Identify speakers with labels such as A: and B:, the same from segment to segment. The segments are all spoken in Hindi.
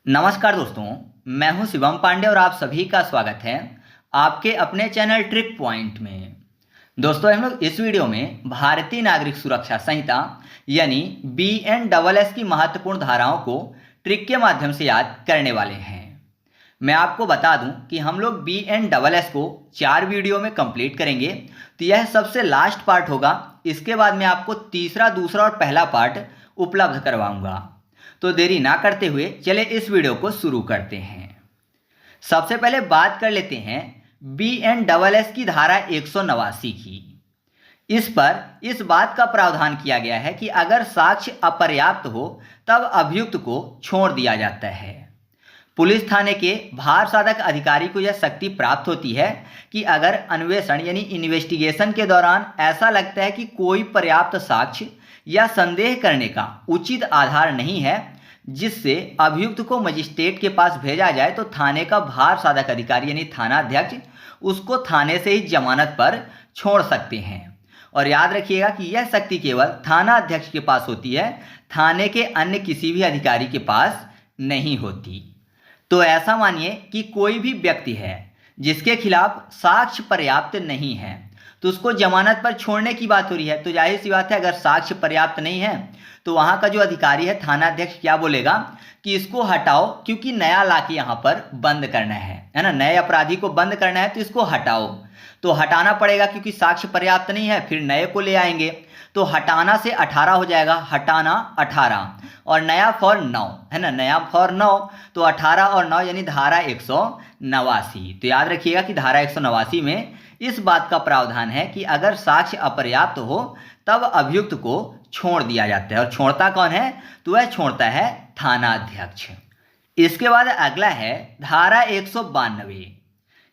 A: नमस्कार दोस्तों, मैं हूं शिवम पांडे और आप सभी का स्वागत है आपके अपने चैनल ट्रिक पॉइंट में। दोस्तों, हम लोग इस वीडियो में भारतीय नागरिक सुरक्षा संहिता यानी BNSS की महत्वपूर्ण धाराओं को ट्रिक के माध्यम से याद करने वाले हैं। मैं आपको बता दूं कि हम लोग BNSS को 4 वीडियो में कंप्लीट करेंगे, तो यह सबसे लास्ट पार्ट होगा। इसके बाद मैं आपको तीसरा, दूसरा और पहला पार्ट उपलब्ध करवाऊंगा। तो देरी ना करते हुए चले इस वीडियो को शुरू करते हैं। सबसे पहले बात कर लेते हैं BNSS की धारा 189 की। इस पर इस बात का प्रावधान किया गया है कि अगर साक्ष्य अपर्याप्त हो तब अभियुक्त को छोड़ दिया जाता है। पुलिस थाने के भार साधक अधिकारी को यह शक्ति प्राप्त होती है कि अगर अन्वेषण यानी इन्वेस्टिगेशन के दौरान ऐसा लगता है कि कोई पर्याप्त साक्ष्य या संदेह करने का उचित आधार नहीं है जिससे अभियुक्त को मजिस्ट्रेट के पास भेजा जाए, तो थाने का भार साधक अधिकारी यानी थाना अध्यक्ष उसको थाने से ही जमानत पर छोड़ सकते हैं। और याद रखिएगा कि यह शक्ति केवल थाना अध्यक्ष के पास होती है, थाने के अन्य किसी भी अधिकारी के पास नहीं होती। तो ऐसा मानिए कि कोई भी व्यक्ति है जिसके खिलाफ साक्ष्य पर्याप्त नहीं है, तो उसको जमानत पर छोड़ने की बात हो रही है। तो जाहिर सी बात है, अगर साक्ष्य पर्याप्त नहीं है तो वहाँ का जो अधिकारी है थाना अध्यक्ष क्या बोलेगा कि इसको हटाओ, क्योंकि नया लाके यहाँ पर बंद करना है ना, नए अपराधी को बंद करना है, तो इसको हटाओ। तो हटाना पड़ेगा क्योंकि साक्ष्य पर्याप्त नहीं है, फिर नए को ले आएंगे। तो हटाना से 18 हो जाएगा, हटाना 18 और नया फॉर 9 है ना, नया फॉर 9, तो 18 और 9 यानी धारा 189। तो याद रखिएगा कि धारा 189 में इस बात का प्रावधान है कि अगर साक्ष्य अपर्याप्त हो तब अभियुक्त को छोड़ दिया जाता है। और छोड़ता कौन है? तो वह छोड़ता है थाना अध्यक्ष। इसके बाद अगला है धारा 192।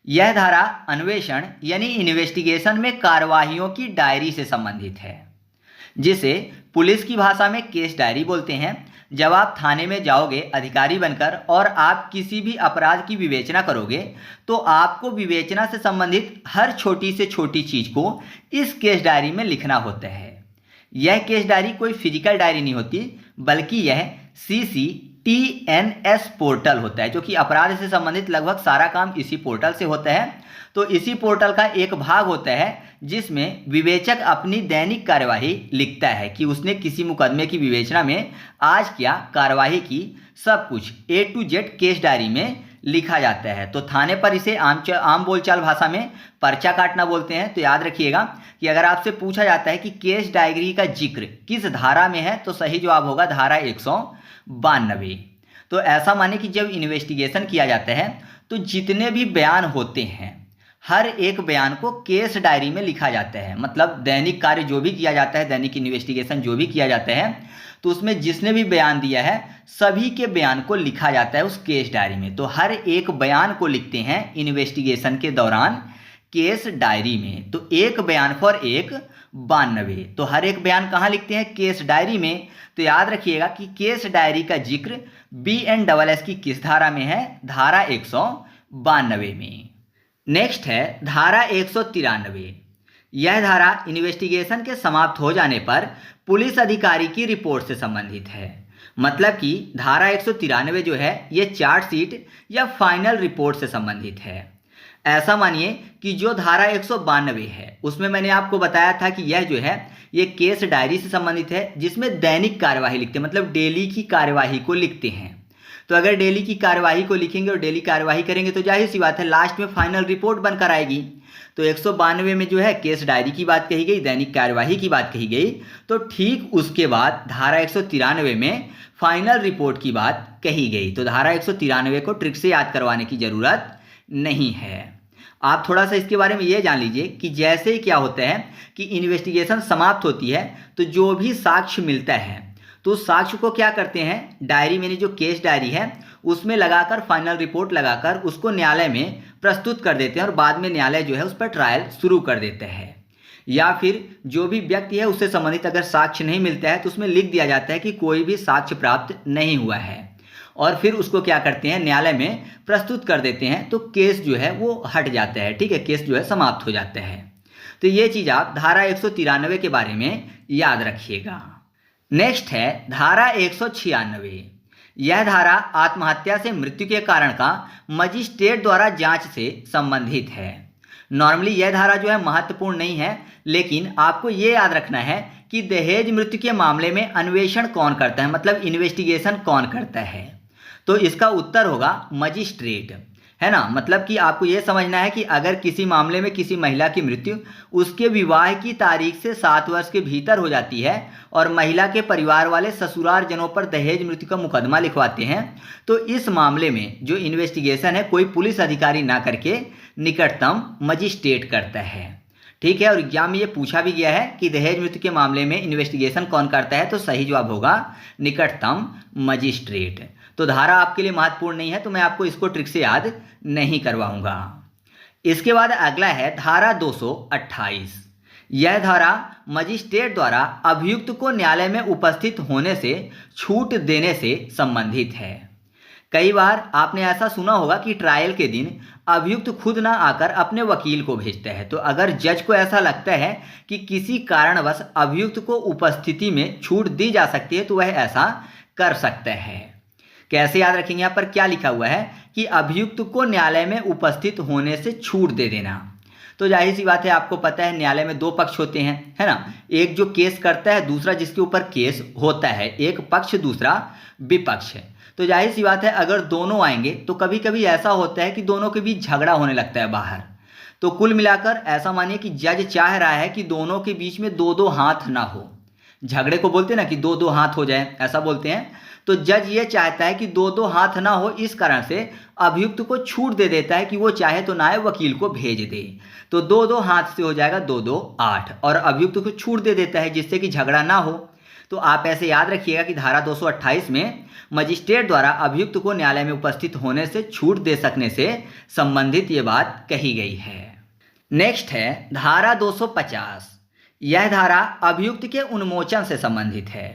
A: यह धारा अन्वेषण यानी इन्वेस्टिगेशन में कार्यवाहियों की डायरी से संबंधित है, जिसे पुलिस की भाषा में केस डायरी बोलते हैं। जब आप थाने में जाओगे अधिकारी बनकर और आप किसी भी अपराध की विवेचना करोगे, तो आपको विवेचना से संबंधित हर छोटी से छोटी चीज को इस केस डायरी में लिखना होता है। यह केस डायरी कोई फिजिकल डायरी नहीं होती, बल्कि यह CCTNS पोर्टल होता है, जो कि अपराध से संबंधित लगभग सारा काम इसी पोर्टल से होता है। तो इसी पोर्टल का एक भाग होता है जिसमें विवेचक अपनी दैनिक कार्यवाही लिखता है कि उसने किसी मुकदमे की विवेचना में आज क्या कार्यवाही की, सब कुछ A to Z case diary में लिखा जाता है। तो थाने पर इसे आम बोलचाल भाषा में पर्चा काटना बोलते हैं। तो याद रखिएगा कि अगर आपसे पूछा जाता है कि केस डायरी का जिक्र किस धारा में है, तो सही जवाब होगा धारा 192। तो ऐसा माने कि जब इन्वेस्टिगेशन किया जाता है तो जितने भी बयान होते हैं हर एक बयान को केस डायरी में लिखा जाता है। मतलब दैनिक कार्य जो भी किया जाता है, दैनिक इन्वेस्टिगेशन जो भी किया जाता है, तो उसमें जिसने भी बयान दिया है सभी के बयान को लिखा जाता है उस केस डायरी में। तो हर एक बयान को लिखते हैं इन्वेस्टिगेशन के दौरान केस डायरी में। तो एक बयान फॉर 192। तो हर एक बयान कहाँ लिखते हैं? केस डायरी में। तो याद रखिएगा कि केस डायरी का जिक्र BNSS की किस धारा में है? धारा 192 में। नेक्स्ट है धारा 193। यह धारा इन्वेस्टिगेशन के समाप्त हो जाने पर पुलिस अधिकारी की रिपोर्ट से संबंधित है। मतलब कि धारा 193 जो है ये चार्जशीट या फाइनल रिपोर्ट से संबंधित है। ऐसा मानिए कि जो धारा 192 है उसमें मैंने आपको बताया था कि यह जो है ये केस डायरी से संबंधित है, जिसमें दैनिक कार्यवाही लिखते हैं, मतलब डेली की कार्यवाही को लिखते हैं। तो अगर डेली की कार्यवाही को लिखेंगे और डेली कार्यवाही करेंगे तो जाहिर सी बात है लास्ट में फाइनल रिपोर्ट बनकर आएगी। तो 192 में जो है केस डायरी की बात कही गई, दैनिक कार्यवाही की बात कही गई। तो ठीक उसके बाद धारा 193 में फाइनल रिपोर्ट की बात कही गई। तो धारा 193 को ट्रिक से याद करवाने की जरूरत नहीं है। आप थोड़ा सा इसके बारे में ये जान लीजिए कि जैसे ही क्या होता है कि इन्वेस्टिगेशन समाप्त होती है तो जो भी साक्ष्य मिलता है तो उस साक्ष्य को क्या करते हैं, डायरी में जो केस डायरी है उसमें लगाकर फाइनल रिपोर्ट लगाकर उसको न्यायालय में प्रस्तुत कर देते हैं और बाद में न्यायालय जो है उस पर ट्रायल शुरू कर देता है। या फिर जो भी व्यक्ति है उससे संबंधित अगर साक्ष्य नहीं मिलता है तो उसमें लिख दिया जाता है कि कोई भी साक्ष्य प्राप्त नहीं हुआ है, और फिर उसको क्या करते हैं न्यायालय में प्रस्तुत कर देते हैं। तो केस जो है वो हट जाता है, ठीक है, केस जो है समाप्त हो जाता है। तो ये चीज़ आप धारा 193 के बारे में याद रखिएगा। नेक्स्ट है धारा 196। यह धारा आत्महत्या से मृत्यु के कारण का मजिस्ट्रेट द्वारा जांच से संबंधित है। नॉर्मली यह धारा जो है महत्वपूर्ण नहीं है, लेकिन आपको ये याद रखना है कि दहेज मृत्यु के मामले में अन्वेषण कौन करता है, मतलब इन्वेस्टिगेशन कौन करता है। तो इसका उत्तर होगा मजिस्ट्रेट, है ना। मतलब कि आपको ये समझना है कि अगर किसी मामले में किसी महिला की मृत्यु उसके विवाह की तारीख से 7 वर्ष के भीतर हो जाती है और महिला के परिवार वाले ससुरालजनों पर दहेज मृत्यु का मुकदमा लिखवाते हैं, तो इस मामले में जो इन्वेस्टिगेशन है कोई पुलिस अधिकारी ना करके निकटतम मजिस्ट्रेट करता है। ठीक है, और एग्जाम में ये पूछा भी गया है कि दहेज मृत्यु के मामले में इन्वेस्टिगेशन कौन करता है, तो सही जवाब होगा निकटतम मजिस्ट्रेट। तो धारा आपके लिए महत्वपूर्ण नहीं है, तो मैं आपको इसको ट्रिक से याद नहीं करवाऊंगा। इसके बाद अगला है धारा 228। यह धारा मजिस्ट्रेट द्वारा अभियुक्त को न्यायालय में उपस्थित होने से छूट देने से संबंधित है। कई बार आपने ऐसा सुना होगा कि ट्रायल के दिन अभियुक्त खुद ना आकर अपने वकील को भेजता है। तो अगर जज को ऐसा लगता है कि किसी कारणवश अभियुक्त को उपस्थिति में छूट दी जा सकती है, तो वह ऐसा कर सकता है। कैसे याद रखेंगे, यहाँ पर क्या लिखा हुआ है कि अभियुक्त को न्यायालय में उपस्थित होने से छूट दे देना। तो जाहिर सी बात है, आपको पता है न्यायालय में 2 पक्ष होते हैं, है ना। एक जो केस करता है, दूसरा जिसके ऊपर केस होता है। एक पक्ष, दूसरा विपक्ष है। तो जाहिर सी बात है अगर दोनों आएंगे तो कभी कभी ऐसा होता है कि दोनों के बीच झगड़ा होने लगता है बाहर। तो कुल मिलाकर ऐसा मानिए कि जज चाह रहा है कि दोनों के बीच में 2-2 हाथ ना हो। झगड़े को बोलते हैं ना कि 2-2 हाथ हो जाए, ऐसा बोलते हैं। तो जज ये चाहता है कि 2-2 हाथ ना हो, इस कारण से अभियुक्त को छूट दे देता है कि वो चाहे तो नायब वकील को भेज दे। तो 2-2 हाथ से हो जाएगा 2-2 8, और अभियुक्त को छूट दे देता है जिससे कि झगड़ा ना हो। तो आप ऐसे याद रखिएगा कि धारा 228 में मजिस्ट्रेट द्वारा अभियुक्त को न्यायालय में उपस्थित होने से छूट दे सकने से संबंधित ये बात कही गई है। नेक्स्ट है धारा 250। यह धारा अभियुक्त के उन्मोचन से संबंधित है।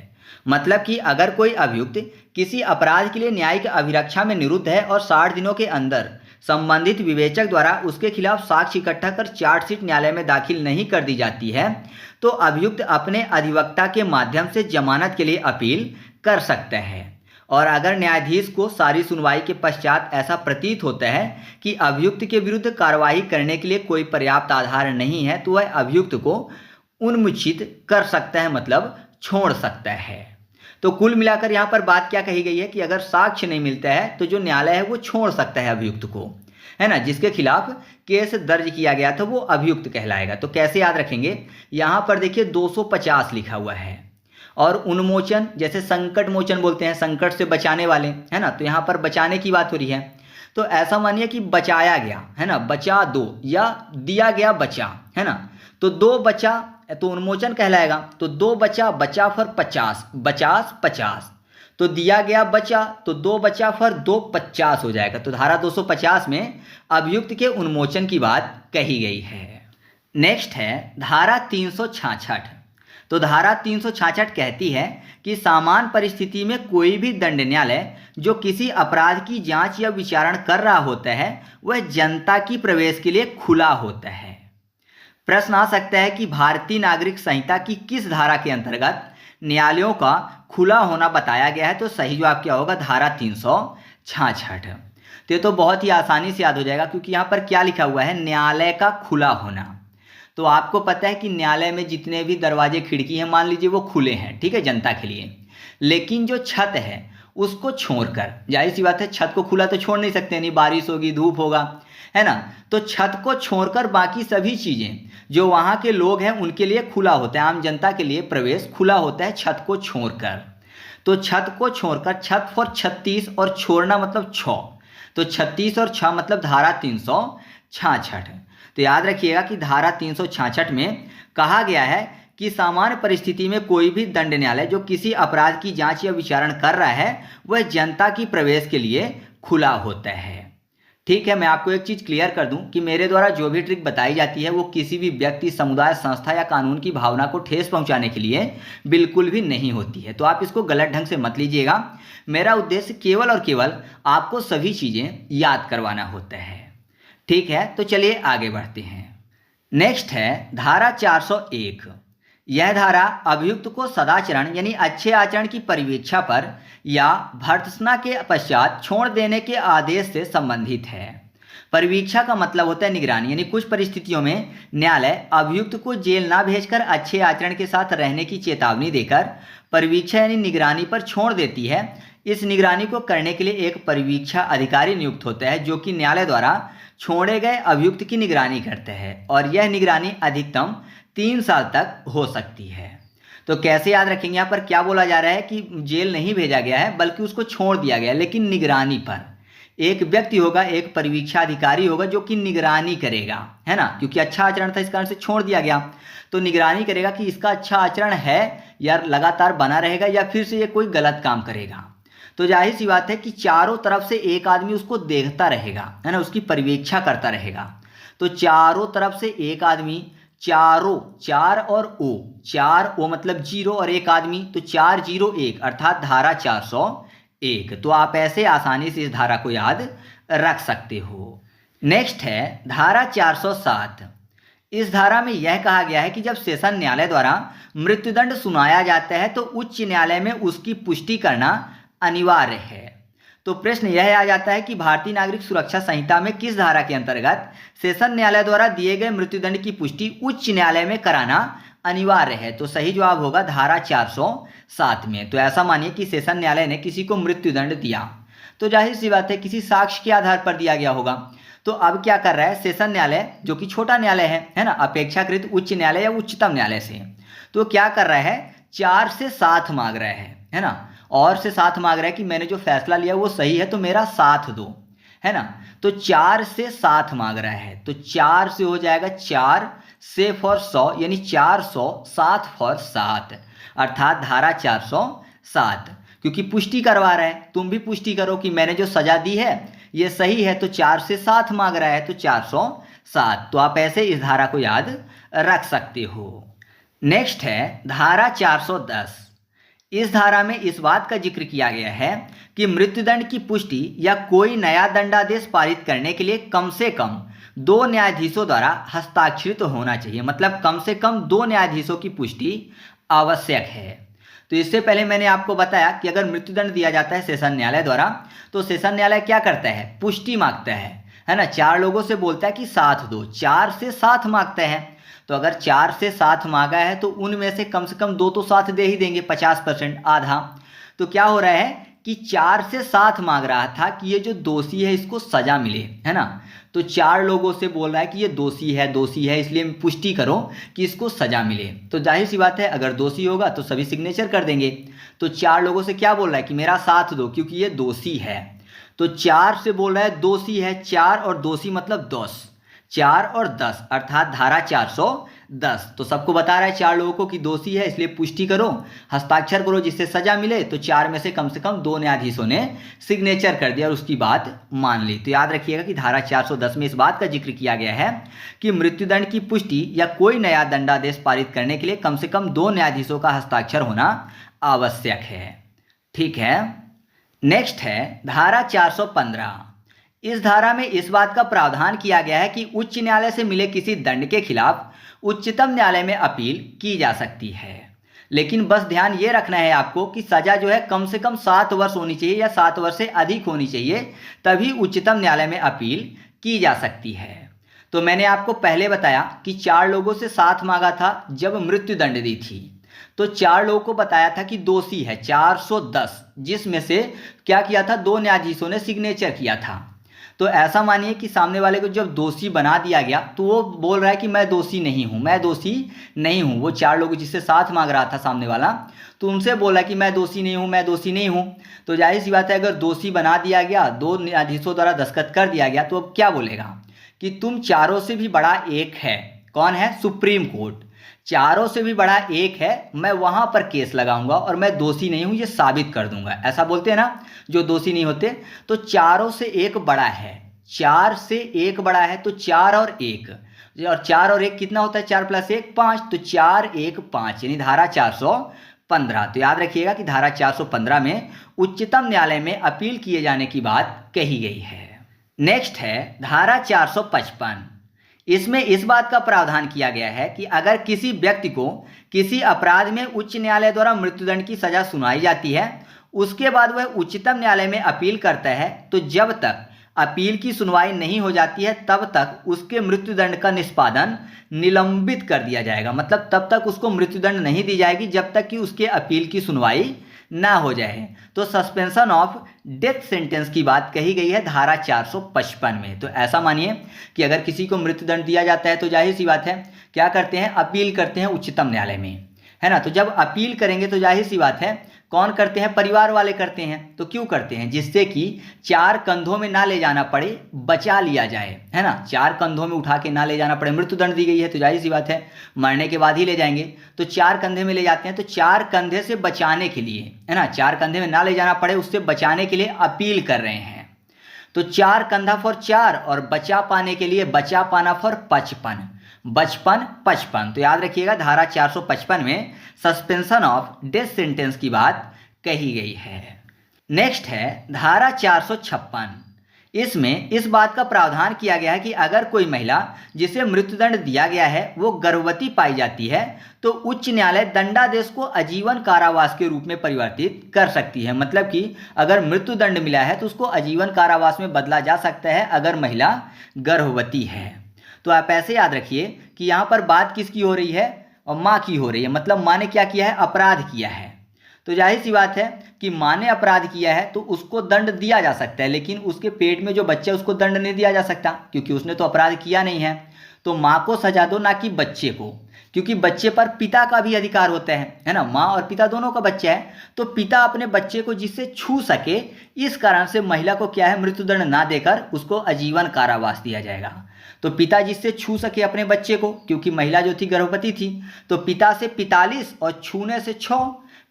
A: मतलब कि अगर कोई अभियुक्त किसी अपराध के लिए न्यायिक अभिरक्षा में निरुद्ध है और 60 दिनों के अंदर संबंधित विवेचक द्वारा उसके खिलाफ साक्ष्य इकट्ठा कर चार्जशीट न्यायालय में दाखिल नहीं कर दी जाती है, तो अभियुक्त अपने अधिवक्ता के माध्यम से जमानत के लिए अपील कर सकता है। और अगर न्यायाधीश को सारी सुनवाई के पश्चात ऐसा प्रतीत होता है कि अभियुक्त के विरुद्ध कार्रवाई करने के लिए कोई पर्याप्त आधार नहीं है, तो वह अभियुक्त को उन्मोचित कर सकता है, मतलब छोड़ सकता है। तो कुल मिलाकर यहाँ पर बात क्या कही गई है कि अगर साक्ष्य नहीं मिलता है तो जो न्यायालय है वो छोड़ सकता है अभियुक्त को, है ना। जिसके खिलाफ केस दर्ज किया गया था वो अभियुक्त कहलाएगा। तो कैसे याद रखेंगे, यहाँ पर देखिए 250 लिखा हुआ है। और उन्मोचन, जैसे संकट मोचन बोलते हैं, संकट से बचाने वाले, है ना। तो यहाँ पर बचाने की बात हो रही है। तो ऐसा मानिए कि बचाया गया, है ना, बचा 2, या दिया गया बचा, है ना। तो 2 बचा तो उन्मोचन कहलाएगा। तो 2 बचा, बचा फॉर 50, 50। तो दिया गया बचा, तो 2 बचा फॉर 2 50 हो जाएगा। तो धारा 250 में अभियुक्त के उन्मोचन की बात कही गई है। नेक्स्ट है धारा 366। तो धारा 366 कहती है कि सामान्य परिस्थिति में कोई भी दंड न्यायालय जो किसी अपराध की जांच या विचारण कर रहा होता है वह जनता की प्रवेश के लिए खुला होता है। प्रश्न आ सकता है कि भारतीय नागरिक संहिता की किस धारा के अंतर्गत न्यायालयों का खुला होना बताया गया है। तो सही जवाब क्या होगा, धारा 366। तो ये तो बहुत ही आसानी से याद हो जाएगा, क्योंकि यहाँ पर क्या लिखा हुआ है, न्यायालय का खुला होना। तो आपको पता है कि न्यायालय में जितने भी दरवाजे खिड़की हैं, मान लीजिए वो खुले हैं, ठीक है, जनता के लिए। लेकिन जो छत है उसको छोड़कर, जाहिर सी बात है छत को खुला तो छोड़ नहीं सकते, नहीं बारिश होगी, धूप होगा, है ना। तो छत को छोड़कर बाकी सभी चीज़ें जो वहाँ के लोग हैं उनके लिए खुला होता है, आम जनता के लिए प्रवेश खुला होता है छत को छोड़कर। तो छत को छोड़कर, छत फॉर 36 और छोड़ना मतलब 6, तो 36 और 6 मतलब धारा 366। तो याद रखिएगा कि धारा 366 में कहा गया है कि सामान्य परिस्थिति में कोई भी दंड न्यायालय जो किसी अपराध की जांच या विचारण कर रहा है वह जनता की प्रवेश के लिए खुला होता है। ठीक है, मैं आपको एक चीज़ क्लियर कर दूं कि मेरे द्वारा जो भी ट्रिक बताई जाती है वो किसी भी व्यक्ति, समुदाय, संस्था या कानून की भावना को ठेस पहुंचाने के लिए बिल्कुल भी नहीं होती है। तो आप इसको गलत ढंग से मत लीजिएगा। मेरा उद्देश्य केवल और केवल आपको सभी चीज़ें याद करवाना होता है। ठीक है, तो चलिए आगे बढ़ते हैं। नेक्स्ट है धारा 401। यह धारा अभियुक्त को सदाचरण यानी अच्छे आचरण की परिवीक्षा पर या भर्त्सना के पश्चात छोड़ देने के आदेश से संबंधित है। परिवीक्षा का मतलब होता है निगरानी, यानी कुछ परिस्थितियों में न्यायालय अभियुक्त को जेल ना भेजकर अच्छे आचरण के साथ रहने की चेतावनी देकर परिवीक्षा यानी निगरानी पर छोड़ देती है। इस निगरानी को करने के लिए एक परिवीक्षा अधिकारी नियुक्त होता है जो कि न्यायालय द्वारा छोड़े गए अभियुक्त की निगरानी करते हैं और यह निगरानी अधिकतम 3 साल तक हो सकती है। तो कैसे याद रखेंगे, यहाँ पर क्या बोला जा रहा है कि जेल नहीं भेजा गया है बल्कि उसको छोड़ दिया गया, लेकिन निगरानी पर एक व्यक्ति होगा, एक परिवीक्षा अधिकारी होगा जो कि निगरानी करेगा, है ना, क्योंकि अच्छा आचरण था इस कारण से छोड़ दिया गया। तो निगरानी करेगा कि इसका अच्छा आचरण है या लगातार बना रहेगा या फिर से ये कोई गलत काम करेगा। तो जाहिर सी बात है कि चारों तरफ से एक आदमी उसको देखता रहेगा, है ना, उसकी परिवीक्षा करता रहेगा। तो चारों तरफ से एक आदमी, चारों, 4 और ओ, 4 ओ मतलब 0 और एक आदमी, तो 401 अर्थात धारा 401। तो आप ऐसे आसानी से इस धारा को याद रख सकते हो। नेक्स्ट है धारा 407। इस धारा में यह कहा गया है कि जब सेशन न्यायालय द्वारा मृत्युदंड सुनाया जाता है तो उच्च न्यायालय में उसकी पुष्टि करना अनिवार्य है। तो प्रश्न यह आ जाता है कि भारतीय नागरिक सुरक्षा संहिता में किस धारा के अंतर्गत सेशन न्यायालय द्वारा दिए गए मृत्युदंड की पुष्टि उच्च न्यायालय में कराना अनिवार्य है। तो सही जवाब होगा धारा 407 में। तो ऐसा मानिए कि सेशन न्यायालय ने किसी को मृत्युदंड दिया, तो जाहिर सी बात है किसी साक्ष्य के आधार पर दिया गया होगा। तो अब क्या कर रहा है सेशन न्यायालय, जो कि छोटा न्यायालय है ना, अपेक्षाकृत उच्च न्यायालय या उच्चतम न्यायालय से, तो क्या कर रहा है 4 से 7 मांग रहा है ना, और से 7 मांग रहा है कि मैंने जो फैसला लिया वो सही है तो मेरा साथ दो, है ना। तो 4 से 7 मांग रहा है, तो 4 से हो जाएगा 4 से फॉर 100 यानी 400, 7 फॉर 7 अर्थात धारा 407, क्योंकि पुष्टि करवा रहा है। तुम भी पुष्टि करो कि मैंने जो सजा दी है ये सही है, तो 4 से 7 मांग रहा है तो 407। तो आप ऐसे इस धारा को याद रख सकते हो। नेक्स्ट है धारा 410। इस धारा में इस बात का जिक्र किया गया है कि मृत्युदंड की पुष्टि या कोई नया दंडादेश पारित करने के लिए कम से कम 2 न्यायाधीशों द्वारा हस्ताक्षरित होना चाहिए। मतलब कम से कम 2 न्यायाधीशों की पुष्टि आवश्यक है। तो इससे पहले मैंने आपको बताया कि अगर मृत्युदंड दिया जाता है सेशन न्यायालय द्वारा तो सेशन न्यायालय क्या करता है, पुष्टि मांगता है ना। 4 लोगों से बोलता है कि साथ दो, 4 से 7 मांगता है। तो अगर 4 से 7 मांगा है तो उनमें से कम 2 तो साथ दे ही देंगे, 50% आधा। तो क्या हो रहा है कि 4 से 7 मांग रहा था कि ये जो दोषी है इसको सजा मिले, है ना। तो 4 लोगों से बोल रहा है कि ये दोषी है इसलिए पुष्टि करो कि इसको सजा मिले। तो जाहिर सी बात है अगर दोषी होगा तो सभी सिग्नेचर कर देंगे। तो 4 लोगों से क्या बोल रहा है कि मेरा साथ दो क्योंकि ये दोषी है। तो 4 से बोल रहा है दोषी है, 4 और दोषी मतलब 10, 4 और 10 अर्थात धारा 410। तो सबको बता रहा है 4 लोगों को कि दोषी है इसलिए पुष्टि करो, हस्ताक्षर करो जिससे सजा मिले। तो 4 में से कम 2 न्यायाधीशों ने सिग्नेचर कर दिया और उसकी बात मान ली। तो याद रखिएगा कि धारा 410 में इस बात का जिक्र किया गया है कि मृत्युदंड की पुष्टि या कोई नया दंडादेश पारित करने के लिए कम से कम 2 न्यायाधीशों का हस्ताक्षर होना आवश्यक है। ठीक है। नेक्स्ट है धारा 415। इस धारा में इस बात का प्रावधान किया गया है कि उच्च न्यायालय से मिले किसी दंड के खिलाफ उच्चतम न्यायालय में अपील की जा सकती है। लेकिन बस ध्यान ये रखना है आपको कि सजा जो है कम से कम 7 वर्ष होनी चाहिए या 7 वर्ष से अधिक होनी चाहिए, तभी उच्चतम न्यायालय में अपील की जा सकती है। तो मैंने आपको पहले बताया कि 4 लोगों से साथ मांगा था जब मृत्युदंड दी थी। तो 4 लोगों को बताया था कि दोषी है 410, जिसमें से क्या किया था 2 न्यायाधीशों ने सिग्नेचर किया था। तो ऐसा मानिए कि सामने वाले को जब दोषी बना दिया गया तो वो बोल रहा है कि मैं दोषी नहीं हूँ, वो 4 लोग जिससे साथ मांग रहा था सामने वाला, तो उनसे बोला कि मैं दोषी नहीं हूँ। तो जाहिर सी बात है अगर दोषी बना दिया गया, 2 न्यायाधीशों द्वारा दस्तखत कर दिया गया, तो अब क्या बोलेगा कि तुम चारों से भी बड़ा एक है। कौन है? Supreme court. चारों से भी बड़ा एक है, मैं वहां पर केस लगाऊंगा और मैं दोषी नहीं हूं ये साबित कर दूंगा। ऐसा बोलते हैं ना जो दोषी नहीं होते। तो चारों से एक बड़ा है, 4 से 1 बड़ा है, तो 4 और 1, और 4 और 1 कितना होता है? 4 + 1 5, तो 4 1 5 यानी धारा 415। तो याद रखिएगा कि धारा 415 में उच्चतम न्यायालय में अपील किए जाने की बात कही गई है। नेक्स्ट है धारा 455। इसमें इस बात का प्रावधान किया गया है कि अगर किसी व्यक्ति को किसी अपराध में उच्च न्यायालय द्वारा मृत्युदंड की सजा सुनाई जाती है, उसके बाद वह उच्चतम न्यायालय में अपील करता है, तो जब तक अपील की सुनवाई नहीं हो जाती है तब तक उसके मृत्युदंड का निष्पादन निलंबित कर दिया जाएगा। मतलब तब तक उसको मृत्युदंड नहीं दी जाएगी जब तक कि उसके अपील की सुनवाई ना हो जाए। तो सस्पेंशन ऑफ डेथ सेंटेंस की बात कही गई है धारा 455 में। तो ऐसा मानिए कि अगर किसी को मृत्युदंड दिया जाता है तो जाहिर सी बात है क्या करते हैं, अपील करते हैं उच्चतम न्यायालय में, है ना। तो जब अपील करेंगे तो जाहिर सी बात है कौन करते हैं, परिवार वाले करते हैं। तो क्यों करते हैं, जिससे कि 4 कंधों में ना ले जाना पड़े, बचा लिया जाए, है ना। 4 कंधों में उठा के ना ले जाना पड़े। मृत्युदंड दी गई है तो जाहिर सी बात है मरने के बाद ही ले जाएंगे, तो 4 कंधे में ले जाते हैं। तो 4 कंधे से बचाने के लिए, है ना, 4 कंधे में ना ले जाना पड़े उससे बचाने के लिए अपील कर रहे हैं। तो 4 कंधा फॉर 4 और बचा पाने के लिए बचा पाना फॉर 55, बचपन 55। तो याद रखिएगा धारा 455 में सस्पेंशन ऑफ डेथ सेंटेंस की बात कही गई है। नेक्स्ट है धारा 456। इसमें इस बात का प्रावधान किया गया है कि अगर कोई महिला जिसे मृत्युदंड दिया गया है वो गर्भवती पाई जाती है तो उच्च न्यायालय दंडादेश को आजीवन कारावास के रूप में परिवर्तित कर सकती है। मतलब कि अगर मृत्युदंड मिला है तो उसको आजीवन कारावास में बदला जा सकता है अगर महिला गर्भवती है। तो आप ऐसे याद रखिए कि यहाँ पर बात किसकी हो रही है, और माँ की हो रही है। मतलब माँ ने क्या किया है, अपराध किया है। तो जाहिर सी बात है कि माँ ने अपराध किया है तो उसको दंड दिया जा सकता है, लेकिन उसके पेट में जो बच्चा है उसको दंड नहीं दिया जा सकता क्योंकि उसने तो अपराध किया नहीं है। तो माँ को सजा दो, ना कि बच्चे को, क्योंकि बच्चे पर पिता का भी अधिकार होता है ना। माँ और पिता दोनों का बच्चा है तो पिता अपने बच्चे को जिससे छू सके, इस कारण से महिला को क्या है, मृत्युदंड ना देकर उसको आजीवन कारावास दिया जाएगा। तो पिता जिससे छू सके अपने बच्चे को, क्योंकि महिला जो थी गर्भवती थी, तो पिता से 45 और छूने से 6,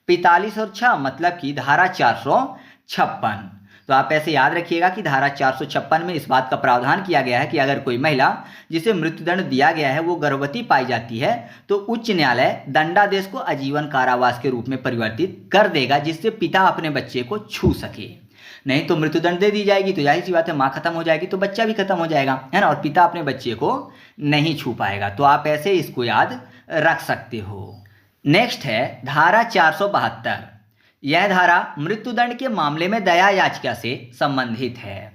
A: 45 और 6 मतलब कि धारा 456। तो आप ऐसे याद रखिएगा कि धारा 456 में इस बात का प्रावधान किया गया है कि अगर कोई महिला जिसे मृत्युदंड दिया गया है वो गर्भवती पाई जाती है तो उच्च न्यायालय दंडादेश को आजीवन कारावास के रूप में परिवर्तित कर देगा, जिससे पिता अपने बच्चे को छू सके। नहीं तो मृत्युदंड दे दी जाएगी तो जाहिर सी बात है माँ खत्म हो जाएगी तो बच्चा भी खत्म हो जाएगा, है ना, और पिता अपने बच्चे को नहीं छू पाएगा। तो आप ऐसे इसको याद रख सकते हो। नेक्स्ट है धारा 472। यह धारा मृत्युदंड के मामले में दया याचिका से संबंधित है।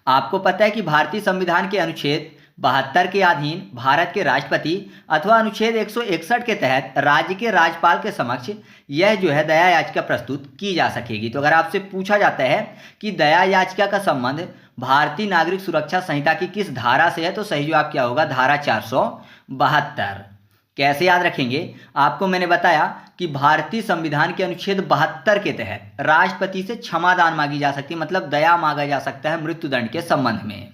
A: आपको पता है कि भारतीय संविधान के अनुच्छेद 72 के अधीन भारत के राष्ट्रपति अथवा अनुच्छेद 161 के तहत राज्य के राज्यपाल के समक्ष यह जो है दया याचिका प्रस्तुत की जा सकेगी। तो अगर आपसे पूछा जाता है कि दया याचिका का संबंध भारतीय नागरिक सुरक्षा संहिता की किस धारा से है, तो सही जवाब क्या होगा, धारा 472। कैसे याद रखेंगे, आपको मैंने बताया कि भारतीय संविधान के अनुच्छेद 72 के तहत राष्ट्रपति से क्षमादान मांगी जा सकती है, मतलब दया मांगा जा सकता है मृत्युदंड के संबंध में।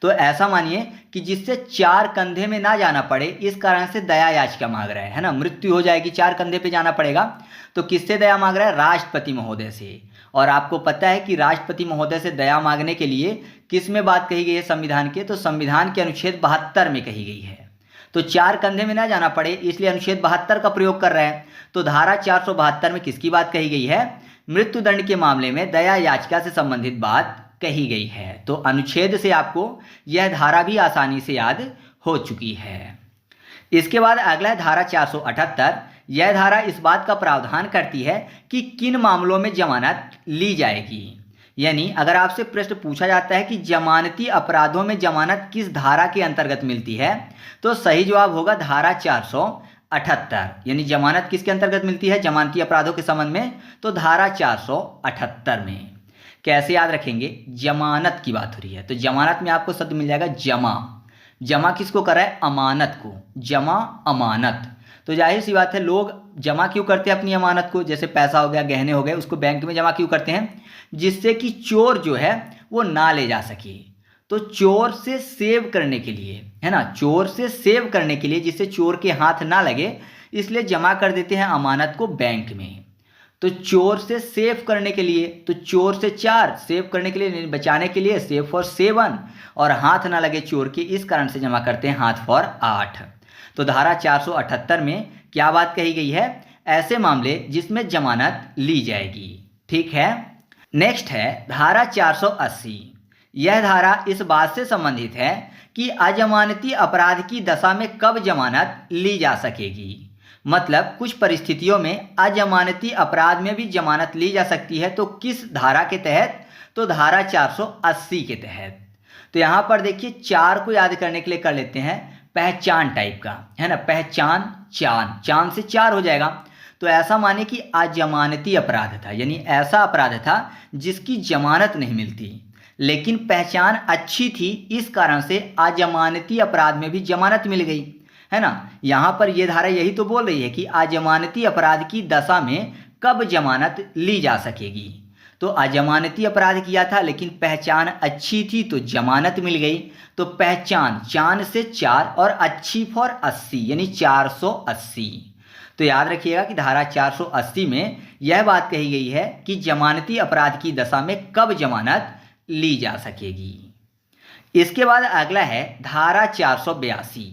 A: तो ऐसा मानिए कि जिससे 4 कंधे में ना जाना पड़े, इस कारण से दया याचिका मांग रहा है ना। मृत्यु हो जाएगी, 4 कंधे पे जाना पड़ेगा, तो किससे दया मांग रहा है, राष्ट्रपति महोदय से। और आपको पता है कि राष्ट्रपति महोदय से दया मांगने के लिए किस में बात कही गई है संविधान के, तो संविधान के अनुच्छेद 72 में कही गई है। तो 4 कंधे में ना जाना पड़े इसलिए अनुच्छेद 72 का प्रयोग कर रहे हैं। तो धारा 472 में किसकी बात कही गई है, मृत्युदंड के मामले में दया याचिका से संबंधित बात कही गई है। तो अनुच्छेद से आपको यह धारा भी आसानी से याद हो चुकी है। इसके बाद अगला है धारा 478। यह धारा इस बात का प्रावधान करती है कि किन मामलों में जमानत ली जाएगी। यानी अगर आपसे प्रश्न पूछा जाता है कि जमानती अपराधों में जमानत किस धारा के अंतर्गत मिलती है, तो सही जवाब होगा धारा 478। यानी जमानत किसके अंतर्गत मिलती है, जमानती अपराधों के संबंध में, तो धारा 478 में। कैसे याद रखेंगे, जमानत की बात हो रही है तो जमानत में आपको शब्द मिल जाएगा जमा। जमा किसको कर रहा है, अमानत को, जमा अमानत। तो जाहिर सी बात है लोग जमा क्यों करते हैं अपनी अमानत को, जैसे पैसा हो गया, गहने हो गए, उसको बैंक में जमा क्यों करते हैं, जिससे कि चोर जो है वो ना ले जा सके। तो चोर से सेव करने के लिए, है ना, चोर से सेव करने के लिए, जिससे चोर के हाथ ना लगे, इसलिए जमा कर देते हैं अमानत को बैंक में। तो चोर से सेव करने के लिए, तो चोर से 4, सेव करने के लिए, बचाने के लिए, सेव फॉर 7, और हाथ ना लगे चोर के, इस कारण से जमा करते हैं हाथ फॉर 8। तो धारा 478 में क्या बात कही गई है, ऐसे मामले जिसमें जमानत ली जाएगी। ठीक है। नेक्स्ट है धारा 480। यह धारा इस बात से संबंधित है कि अजमानती अपराध की दशा में कब जमानत ली जा सकेगी। मतलब कुछ परिस्थितियों में अजमानती अपराध में भी जमानत ली जा सकती है, तो किस धारा के तहत, तो धारा 480 के तहत। तो यहाँ पर देखिए 4 को याद करने के लिए कर लेते हैं पहचान टाइप का, है ना, पहचान चांद, चांद से 4 हो जाएगा। तो ऐसा माने कि अजमानती अपराध था, यानी ऐसा अपराध था जिसकी जमानत नहीं मिलती, लेकिन पहचान अच्छी थी, इस कारण से अजमानती अपराध में भी जमानत मिल गई, है ना। यहाँ पर यह धारा यही तो बोल रही है कि अजमानती अपराध की दशा में कब जमानत ली जा सकेगी। तो अजमानती अपराध किया था लेकिन पहचान अच्छी थी तो जमानत मिल गई। तो पहचान चांद से 4 और अच्छी फॉर 80 यानी 480। तो याद रखिएगा कि धारा 480 में यह बात कही गई है कि जमानती अपराध की दशा में कब जमानत ली जा सकेगी। इसके बाद अगला है धारा 482।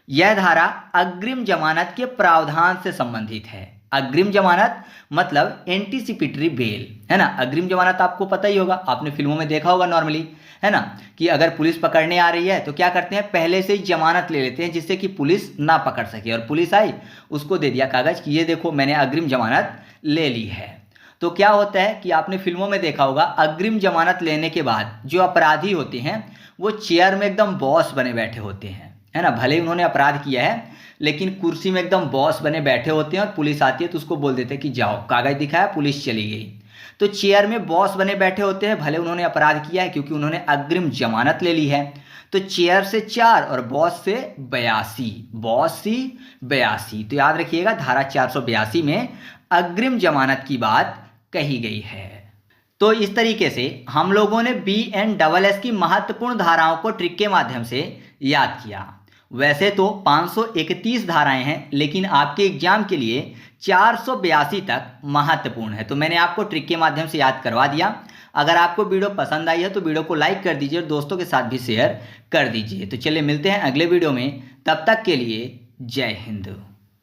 A: यह धारा अग्रिम जमानत के प्रावधान से संबंधित है। अग्रिम जमानत मतलब एंटीसिपेटरी बेल, है ना। अग्रिम जमानत आपको पता ही होगा, आपने फिल्मों में देखा होगा नॉर्मली, है ना, कि अगर पुलिस पकड़ने आ रही है तो क्या करते हैं, पहले से ही जमानत ले लेते हैं जिससे कि पुलिस ना पकड़ सके, और पुलिस आई उसको दे दिया कागज कि ये देखो मैंने अग्रिम जमानत ले ली है। तो क्या होता है कि आपने फिल्मों में देखा होगा, अग्रिम जमानत लेने के बाद जो अपराधी होते हैं वो चेयर में एकदम बॉस बने बैठे होते हैं, है ना। भले ही उन्होंने अपराध किया है लेकिन कुर्सी में एकदम बॉस बने बैठे होते हैं, और पुलिस आती है तो उसको बोल देते हैं कि जाओ, कागज दिखाया, पुलिस चली गई। तो चेयर में बॉस बने बैठे होते हैं, भले उन्होंने अपराध किया है क्योंकि उन्होंने अग्रिम जमानत ले ली है। तो चेयर से 4 और बॉस से 82, बॉस से 82। तो याद रखिएगा धारा 482 में अग्रिम जमानत की बात कही गई है। तो इस तरीके से हम लोगों ने BNSS की महत्वपूर्ण धाराओं को ट्रिक के माध्यम से याद किया। वैसे तो 531 धाराएं हैं, लेकिन आपके एग्जाम के लिए 482 तक महत्वपूर्ण है, तो मैंने आपको ट्रिक के माध्यम से याद करवा दिया। अगर आपको वीडियो पसंद आई है तो वीडियो को लाइक कर दीजिए और दोस्तों के साथ भी शेयर कर दीजिए। तो चलिए मिलते हैं अगले वीडियो में, तब तक के लिए जय हिंद।